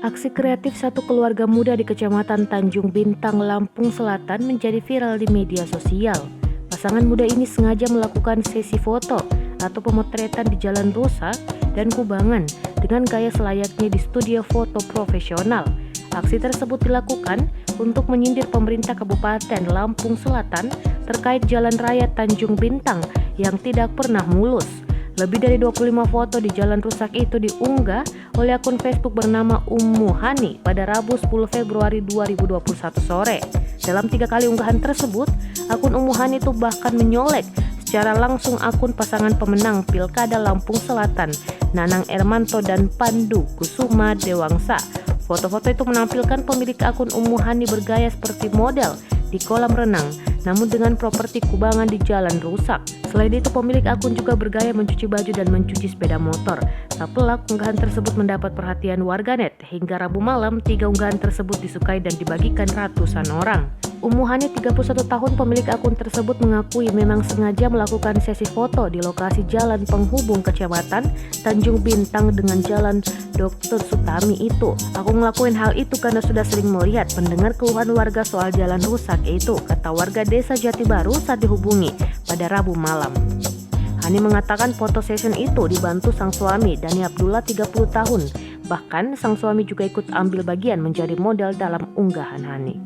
Aksi kreatif satu keluarga muda di Kecamatan Tanjung Bintang, Lampung Selatan menjadi viral di media sosial. Pasangan muda ini sengaja melakukan sesi foto atau pemotretan di jalan rusak dan kubangan dengan gaya selayaknya di studio foto profesional. Aksi tersebut dilakukan untuk menyindir pemerintah Kabupaten Lampung Selatan terkait jalan raya Tanjung Bintang yang tidak pernah mulus. Lebih dari 25 foto di jalan rusak itu diunggah oleh akun Facebook bernama Ummu Hani pada Rabu 10 Februari 2021 sore. Dalam 3 kali unggahan tersebut, akun Ummu Hani itu bahkan menyolek secara langsung akun pasangan pemenang Pilkada Lampung Selatan, Nanang Ermanto dan Pandu Kusuma Dewangsa. Foto-foto itu menampilkan pemilik akun Ummu Hani bergaya seperti model di kolam renang, namun dengan properti kubangan di jalan rusak. Selain itu, pemilik akun juga bergaya mencuci baju dan mencuci sepeda motor. Tak pelak, unggahan tersebut mendapat perhatian warganet. Hingga Rabu malam, 3 unggahan tersebut disukai dan dibagikan ratusan orang. Ummu Hani, 31 tahun, pemilik akun tersebut mengakui memang sengaja melakukan sesi foto di lokasi jalan penghubung Kecamatan Tanjung Bintang dengan jalan Dr. Sutami itu. Aku ngelakuin hal itu karena sudah sering melihat mendengar keluhan warga soal jalan rusak itu, kata warga desa Jati Baru saat dihubungi pada Rabu malam. Hani mengatakan foto session itu dibantu sang suami Dani Abdullah 30 tahun. Bahkan sang suami juga ikut ambil bagian menjadi model dalam unggahan Hani.